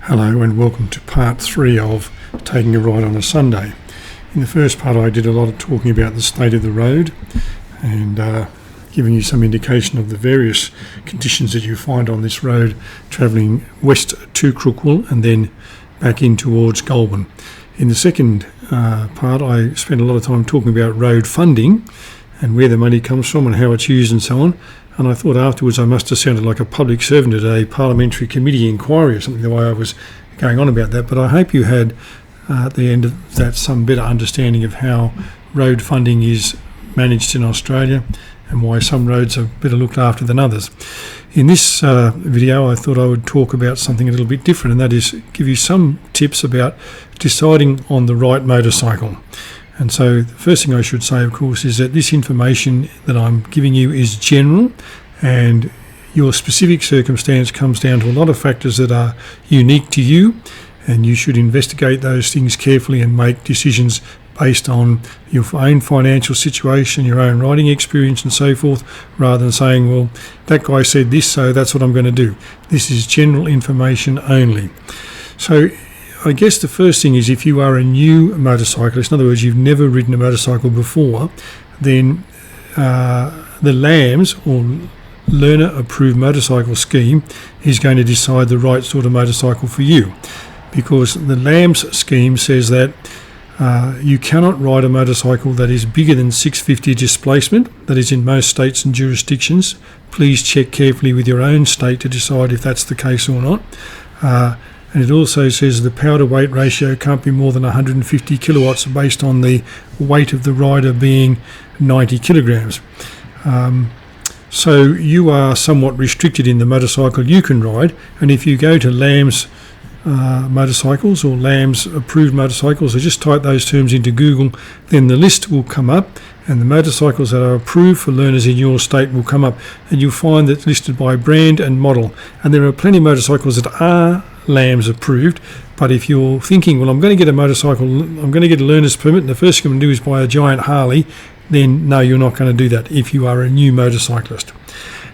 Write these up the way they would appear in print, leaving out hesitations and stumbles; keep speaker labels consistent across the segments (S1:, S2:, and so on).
S1: Hello and welcome to part 3 of Taking a Ride on a Sunday. In the first part I did a lot of talking about the state of the road and giving you some indication of the various conditions that you find on this road travelling west to Crookwell and then back in towards Goulburn. In the second part I spent a lot of time talking about road funding and where the money comes from and how it's used and so on. And I thought afterwards I must have sounded like a public servant at a parliamentary committee inquiry or something, the way I was going on about that. But I hope you had, at the end of that, some better understanding of how road funding is managed in Australia and why some roads are better looked after than others. In this video I thought I would talk about something a little bit different, and that is give you some tips about deciding on the right motorcycle. And so the first thing I should say, of course, is that this information that I'm giving you is general, and your specific circumstance comes down to a lot of factors that are unique to you, and you should investigate those things carefully and make decisions based on your own financial situation, your own riding experience and so forth, rather than saying, well, that guy said this, so that's what I'm going to do. This is general information only. So I guess the first thing is, if you are a new motorcyclist, in other words, you've never ridden a motorcycle before, then the LAMS, or Learner Approved Motorcycle Scheme, is going to decide the right sort of motorcycle for you. Because the LAMS scheme says that you cannot ride a motorcycle that is bigger than 650 displacement. That is in most states and jurisdictions. Please check carefully with your own state to decide if that's the case or not. And it also says the power to weight ratio can't be more than 150 kilowatts based on the weight of the rider being 90 kilograms. So you are somewhat restricted in the motorcycle you can ride, and if you go to LAMS motorcycles or LAMS approved motorcycles, or just type those terms into Google, then the list will come up and the motorcycles that are approved for learners in your state will come up, and you'll find that listed by brand and model. And there are plenty of motorcycles that are LAMS approved, but if you're thinking, well, I'm going to get a motorcycle, I'm going to get a learner's permit, and the first thing I'm going to do is buy a giant Harley, then no, you're not going to do that if you are a new motorcyclist.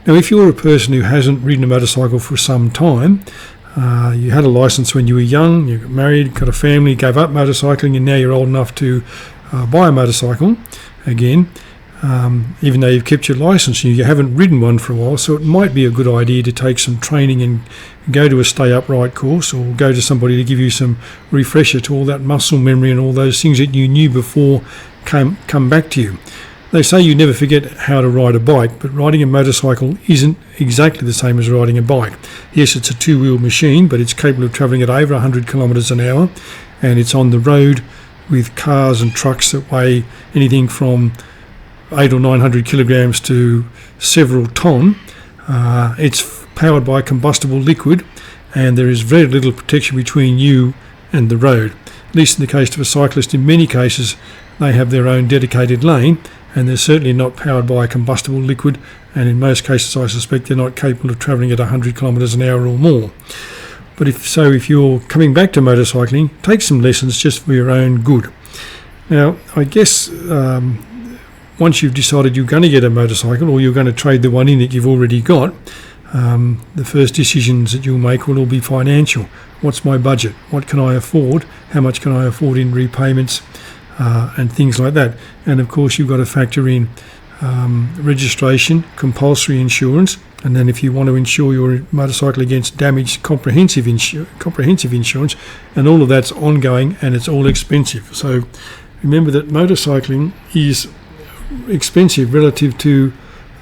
S1: Now, if you're a person who hasn't ridden a motorcycle for some time, you had a license when you were young, you got married, got a family, gave up motorcycling, and now you're old enough to buy a motorcycle again, even though you've kept your license, you haven't ridden one for a while, so it might be a good idea to take some training and go to a stay upright course, or go to somebody to give you some refresher to all that muscle memory and all those things that you knew before come back to you. They say you never forget how to ride a bike, but riding a motorcycle isn't exactly the same as riding a bike. Yes, it's a two-wheel machine, but it's capable of travelling at over 100 kilometres an hour, and it's on the road with cars and trucks that weigh anything from 800 or 900 kilograms to several tonne. It's powered by combustible liquid, and there is very little protection between you and the road. At least in the case of a cyclist, in many cases they have their own dedicated lane, and they're certainly not powered by combustible liquid, and in most cases I suspect they're not capable of travelling at 100 kilometres an hour or more. But if you're coming back to motorcycling, take some lessons just for your own good. Now, I guess once you've decided you're going to get a motorcycle, or you're going to trade the one in that you've already got, the first decisions that you'll make will all be financial. What's my budget? What can I afford? How much can I afford in repayments? And things like that. And of course you've got to factor in registration, compulsory insurance, and then if you want to insure your motorcycle against damage, comprehensive insurance, and all of that's ongoing and it's all expensive. So remember that motorcycling is expensive relative to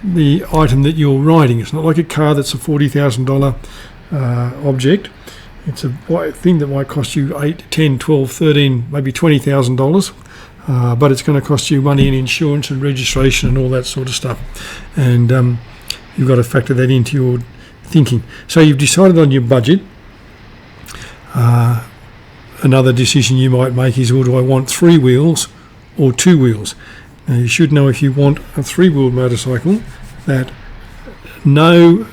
S1: the item that you're riding. It's not like a car that's a $40,000 object. It's a thing that might cost you $8, $10, $12, $13, maybe $20,000, but it's going to cost you money in insurance and registration and all that sort of stuff. And you've got to factor that into your thinking. So you've decided on your budget. Another decision you might make is, well, do I want 3 wheels or 2 wheels? Now, you should know, if you want a 3-wheel motorcycle, that no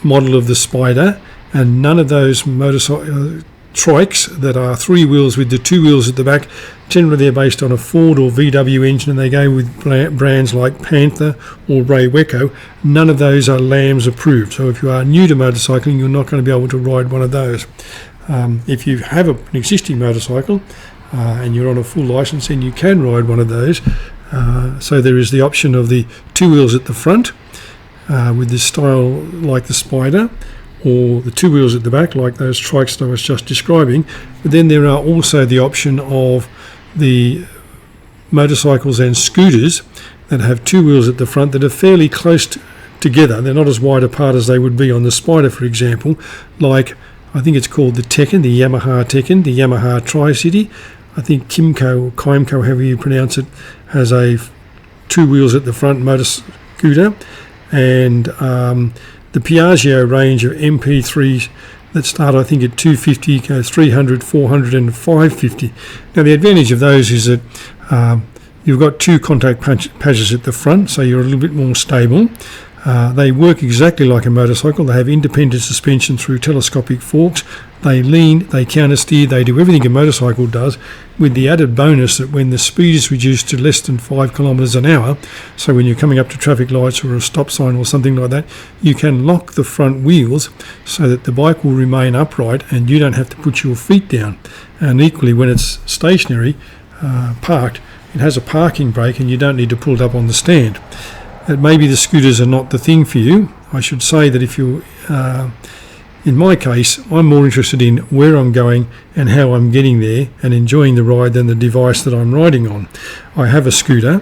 S1: model of the Spider and none of those motorcycle trikes that are 3 wheels with the 2 wheels at the back, generally they're based on a Ford or VW engine, and they go with brands like Panther or Rayweco. None of those are LAMS approved. So if you are new to motorcycling, you're not going to be able to ride one of those. If you have an existing motorcycle and you're on a full licence, then you can ride one of those. So there is the option of the two wheels at the front with this style like the Spider, or the two wheels at the back like those trikes that I was just describing. But then there are also the option of the motorcycles and scooters that have two wheels at the front that are fairly close together. They're not as wide apart as they would be on the Spider, for example, like I think it's called the Tekken, the Yamaha Tri-City. I think Kymco, however you pronounce it, has a two wheels at the front motor scooter, and the Piaggio range of MP3s that start, I think, at 250, go 300, 400 and 550. Now the advantage of those is that you've got two contact patches at the front, so you're a little bit more stable. They work exactly like a motorcycle. They have independent suspension through telescopic forks. They lean, they countersteer, they do everything a motorcycle does, with the added bonus that when the speed is reduced to less than 5 kilometres an hour, so when you're coming up to traffic lights or a stop sign or something like that, you can lock the front wheels so that the bike will remain upright and you don't have to put your feet down. And equally, when it's stationary, parked, it has a parking brake and you don't need to pull it up on the stand. Maybe the scooters are not the thing for you. I should say that if you, in my case, I'm more interested in where I'm going and how I'm getting there and enjoying the ride than the device that I'm riding on. I have a scooter.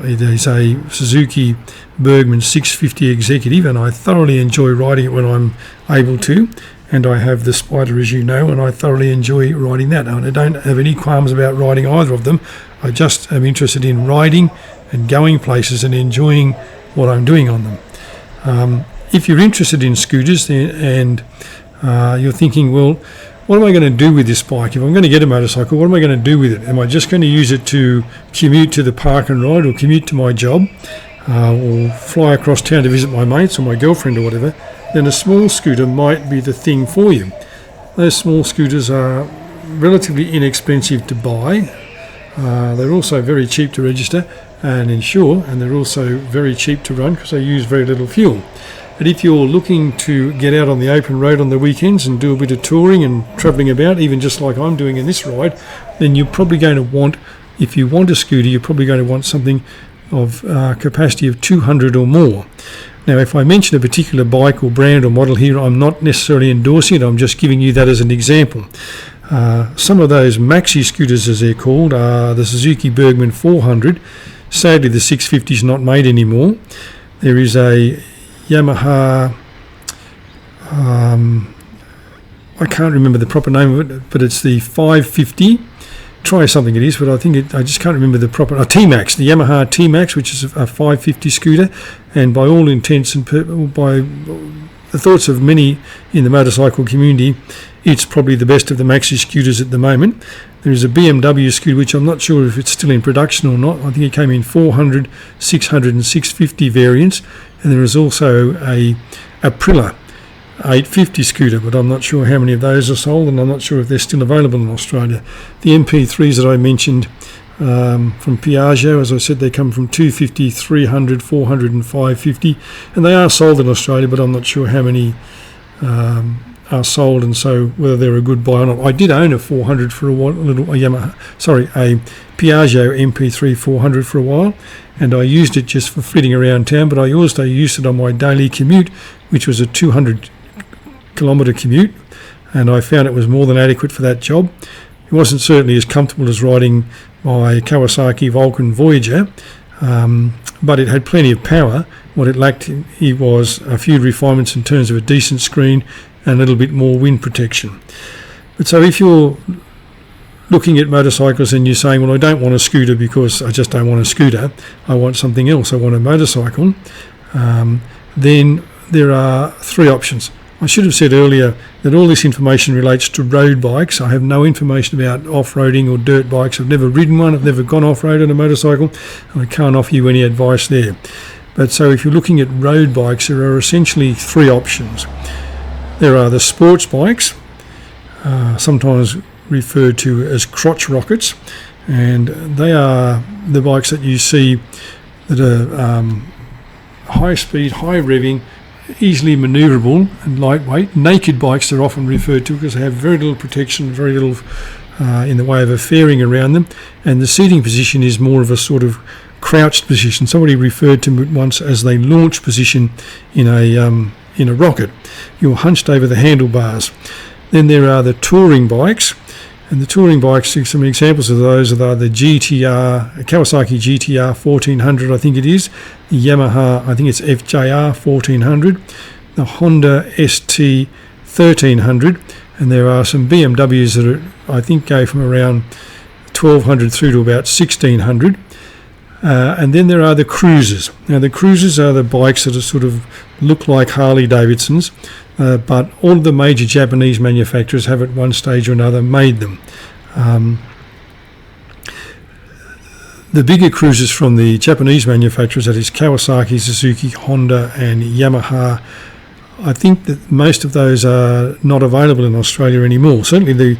S1: It is a Suzuki Bergman 650 Executive, and I thoroughly enjoy riding it when I'm able to. And I have the Spider, as you know, and I thoroughly enjoy riding that. And I don't have any qualms about riding either of them. I just am interested in riding and going places and enjoying what I'm doing on them. If you're interested in scooters and you're thinking, well, what am I going to do with this bike? If I'm going to get a motorcycle, what am I going to do with it? Am I just going to use it to commute to the park and ride, or commute to my job, or fly across town to visit my mates or my girlfriend or whatever? Then a small scooter might be the thing for you. Those small scooters are relatively inexpensive to buy. They're also very cheap to register and insure, and they're also very cheap to run because they use very little fuel. But if you're looking to get out on the open road on the weekends and do a bit of touring and travelling about, even just like I'm doing in this ride, then you're probably going to want, if you want a scooter, you're probably going to want something of capacity of 200 or more. Now, if I mention a particular bike or brand or model here, I'm not necessarily endorsing it, I'm just giving you that as an example. Some of those maxi scooters, as they're called, are the Suzuki Bergman 400. Sadly, the 650 is not made anymore. There is a Yamaha, I can't remember the proper name of it, but it's the 550. Try something it is, but I just can't remember the proper... T-Max, the Yamaha T-Max, which is a 550 scooter, and by all intents and by the thoughts of many in the motorcycle community, it's probably the best of the maxi scooters at the moment. There is a BMW scooter, which I'm not sure if it's still in production or not. I think it came in 400, 600 and 650 variants, and there is also a Aprilia 850 scooter, but I'm not sure how many of those are sold, and I'm not sure if they're still available in Australia. The MP3s that I mentioned from Piaggio, as I said, they come from 250, 300, 400 and 550, and they are sold in Australia, but I'm not sure how many are sold, and so whether they're a good buy or not. I did own a 400 for a while, a Piaggio MP3 400 for a while, and I used it just for flitting around town, but I also used it on my daily commute, which was a 200 kilometre commute, and I found it was more than adequate for that job. It wasn't certainly as comfortable as riding my Kawasaki Vulcan Voyager, but it had plenty of power. What it lacked was a few refinements in terms of a decent screen and a little bit more wind protection. But so if you're looking at motorcycles and you're saying, well, I don't want a scooter because I just don't want a scooter, I want something else, I want a motorcycle, then there are three options. I should have said earlier that all this information relates to road bikes. I have no information about off-roading or dirt bikes. I've never ridden one, I've never gone off-road on a motorcycle, and I can't offer you any advice there. But so if you're looking at road bikes, there are essentially three options. There are the sports bikes, sometimes referred to as crotch rockets, and they are the bikes that you see that are high speed, high revving, easily manoeuvrable and lightweight. Naked bikes are often referred to because they have very little protection, very little in the way of a fairing around them, and the seating position is more of a sort of crouched position. Somebody referred to it once as the launch position in a rocket. You're hunched over the handlebars. Then there are the touring bikes, and the touring bikes, some examples of those are the Kawasaki GTR 1400, I think it is, the Yamaha, I think it's FJR 1400, the Honda ST 1300, and there are some BMWs that I think go from around 1200 through to about 1600. And then there are the cruisers. Now the cruisers are the bikes that are sort of look like Harley Davidsons, but all of the major Japanese manufacturers have at one stage or another made them. The bigger cruisers from the Japanese manufacturers, that is Kawasaki, Suzuki, Honda and Yamaha, I think that most of those are not available in Australia anymore. Certainly the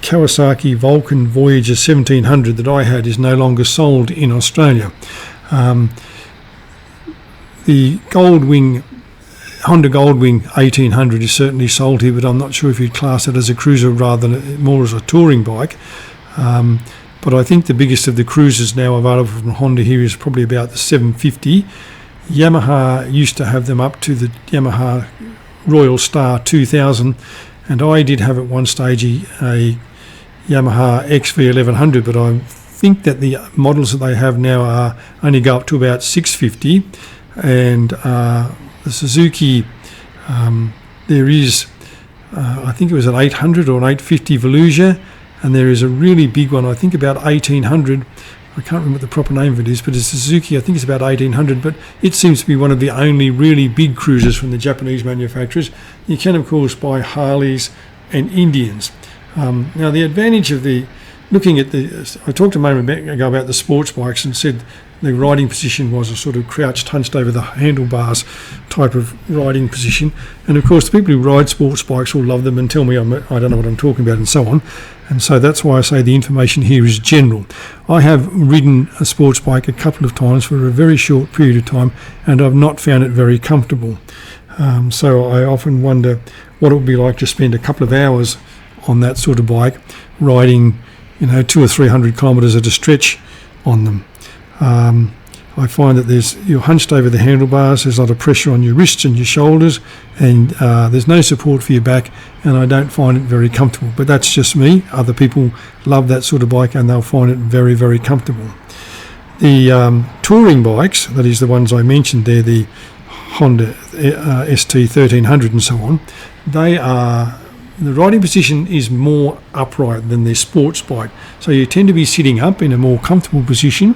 S1: Kawasaki Vulcan Voyager 1700 that I had is no longer sold in Australia. The Honda Goldwing 1800 is certainly sold here, but I'm not sure if you'd class it as a cruiser rather than more as a touring bike. But I think the biggest of the cruisers now available from Honda here is probably about the 750. Yamaha used to have them up to the Yamaha Royal Star 2000, and I did have at one stage a Yamaha XV1100, but I think that the models that they have now only go up to about 650. And the Suzuki, there is, I think it was an 800 or an 850 Volusia, and there is a really big one, I think about 1800. I can't remember what the proper name of it is, but it's Suzuki, I think it's about 1800, but it seems to be one of the only really big cruisers from the Japanese manufacturers. You can, of course, buy Harleys and Indians. Now, the advantage of I talked a moment ago about the sports bikes and said the riding position was a sort of crouched, hunched over the handlebars type of riding position. And of course, the people who ride sports bikes will love them and tell me I don't know what I'm talking about and so on. And so that's why I say the information here is general. I have ridden a sports bike a couple of times for a very short period of time, and I've not found it very comfortable. So I often wonder what it would be like to spend a couple of hours on that sort of bike, riding 200 or 300 kilometres at a stretch on them. I find that you're hunched over the handlebars, there's a lot of pressure on your wrists and your shoulders, and there's no support for your back, and I don't find it very comfortable. But that's just me. Other people love that sort of bike and they'll find it very, very comfortable. The touring bikes, that is the ones I mentioned there, the Honda ST 1300 and so on, the riding position is more upright than their sports bike. So you tend to be sitting up in a more comfortable position.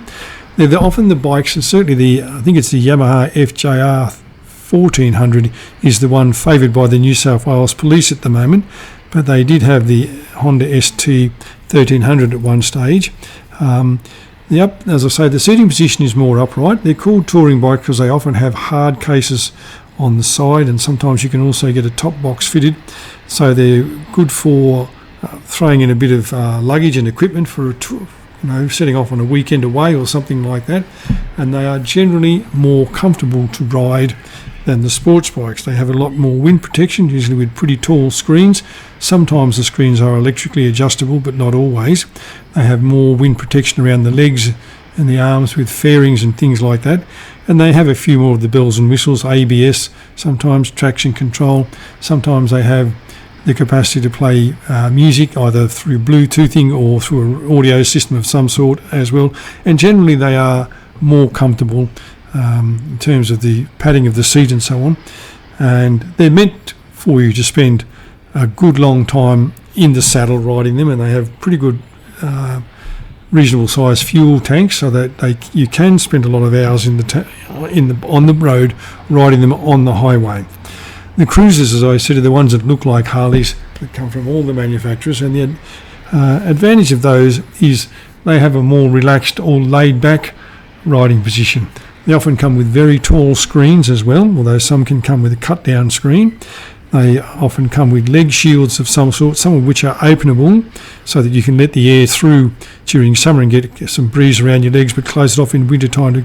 S1: They're often the bikes, and certainly I think it's the Yamaha FJR 1400 is the one favoured by the New South Wales Police at the moment, but they did have the Honda ST 1300 at one stage. As I say, the seating position is more upright. They're called touring bikes because they often have hard cases on the side, and sometimes you can also get a top box fitted. So they're good for throwing in a bit of luggage and equipment for a tour, setting off on a weekend away or something like that. And they are generally more comfortable to ride than the sports bikes. They have a lot more wind protection, usually with pretty tall screens. Sometimes the screens are electrically adjustable, but not always. They have more wind protection around the legs and the arms with fairings and things like that. And they have a few more of the bells and whistles, ABS, sometimes traction control. Sometimes they have the capacity to play music either through Bluetoothing or through an audio system of some sort as well. And generally they are more comfortable in terms of the padding of the seat and so on. And they're meant for you to spend a good long time in the saddle riding them, and they have pretty good reasonable sized fuel tanks, so that you can spend a lot of hours on the road riding them on the highway. The cruisers, as I said, are the ones that look like Harleys, that come from all the manufacturers, and the advantage of those is they have a more relaxed or laid back riding position. They often come with very tall screens as well, although some can come with a cut down screen. They often come with leg shields of some sort, some of which are openable so that you can let the air through during summer and get some breeze around your legs, but close it off in winter time to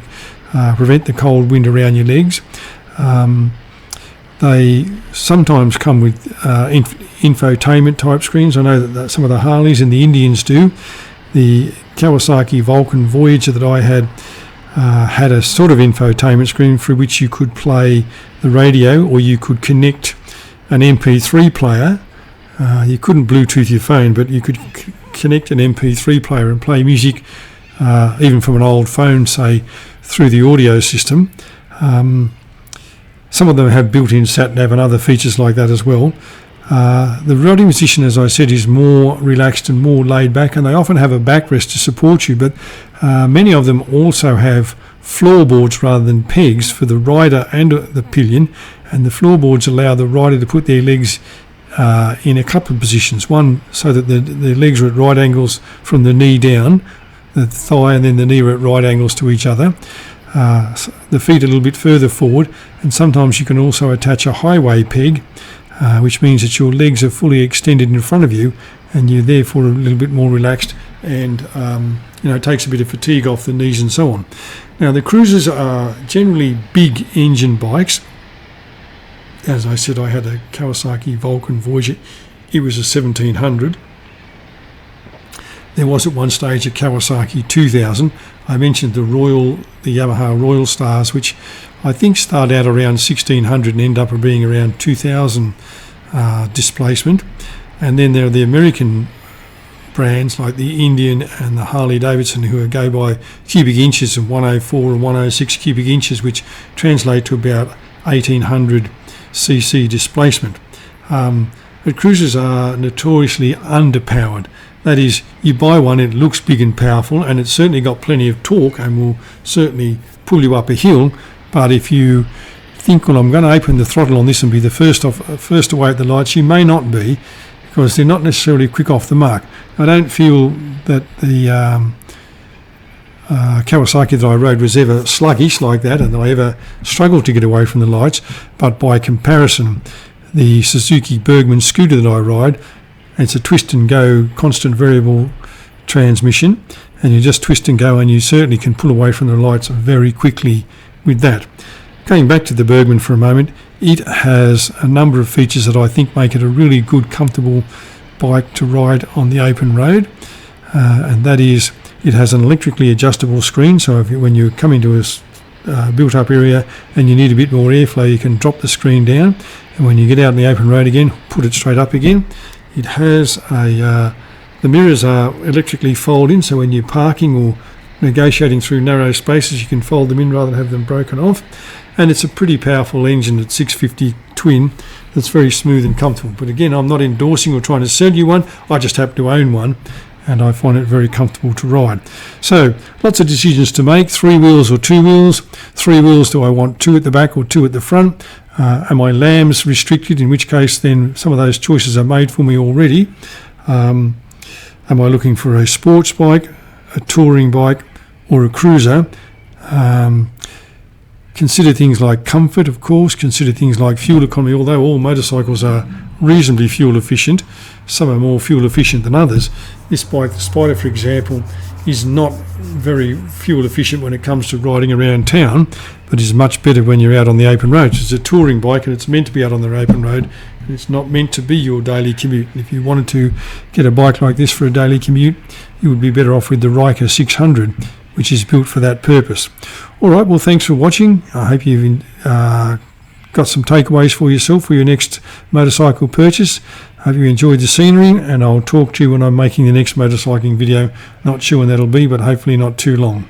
S1: prevent the cold wind around your legs. They sometimes come with infotainment type screens. I know that some of the Harleys and the Indians do. The Kawasaki Vulcan Voyager that I had a sort of infotainment screen through which you could play the radio, or you could connect an MP3 player. You couldn't Bluetooth your phone, but you could connect an MP3 player and play music, even from an old phone, say, through the audio system. Some of them have built-in sat-nav and other features like that as well. The Roddy Musician, as I said, is more relaxed and more laid back, and they often have a backrest to support you, but many of them also have floorboards rather than pegs for the rider and the pillion, and the floorboards allow the rider to put their legs in a couple of positions. One, so that the legs are at right angles from the knee down, the thigh and then the knee are at right angles to each other. The feet a little bit further forward, and sometimes you can also attach a highway peg, which means that your legs are fully extended in front of you, and you're therefore a little bit more relaxed, and it takes a bit of fatigue off the knees and so on. Now, the cruisers are generally big engine bikes. As I said, I had a Kawasaki Vulcan Voyager. It was a 1700. There was at one stage a Kawasaki 2000. I mentioned the Yamaha Royal Stars, which I think start out around 1600 and end up being around 2000 displacement. And then there are the American brands like the Indian and the Harley Davidson, who go by cubic inches of 104 and 106 cubic inches, which translate to about 1800 cc displacement. But cruisers are notoriously underpowered. That is, you buy one, it looks big and powerful, and it's certainly got plenty of torque and will certainly pull you up a hill. But if you think, well, I'm going to open the throttle on this and be the first away at the lights, you may not be, because they're not necessarily quick off the mark. I don't feel that the Kawasaki that I rode was ever sluggish like that, and I ever struggled to get away from the lights. But by comparison, the Suzuki Bergman scooter that I ride, it's a twist and go constant variable transmission, and you just twist and go, and you certainly can pull away from the lights very quickly with that. Going back to the Bergman for a moment, it has a number of features that I think make it a really good, comfortable bike to ride on the open road, and that is, it has an electrically adjustable screen, so when you come into a built-up area and you need a bit more airflow, you can drop the screen down, and when you get out on the open road again, put it straight up again. It has the mirrors are electrically fold in, so when you're parking or negotiating through narrow spaces, you can fold them in rather than have them broken off. And it's a pretty powerful engine at 650 twin that's very smooth and comfortable. But again, I'm not endorsing or trying to sell you one. I just happen to own one, and I find it very comfortable to ride. So lots of decisions to make: 3 wheels or 2 wheels. 3 wheels, do I want 2 at the back or 2 at the front? Are my lambs restricted, in which case then some of those choices are made for me already. Am I looking for a sports bike, a touring bike, or a cruiser? Consider things like comfort, of course. Consider things like fuel economy, although all motorcycles are reasonably fuel efficient. Some are more fuel efficient than others. This bike, the Spider, for example, is not very fuel efficient when it comes to riding around town, but is much better when you're out on the open roads. It's a touring bike, and it's meant to be out on the open road, and it's not meant to be your daily commute. If you wanted to get a bike like this for a daily commute, you would be better off with the Ryker 600, which is built for that purpose. All right, well, thanks for watching. I hope you've got some takeaways for yourself for your next motorcycle purchase. I hope you enjoyed the scenery, and I'll talk to you when I'm making the next motorcycling video. Not sure when that'll be, but hopefully not too long.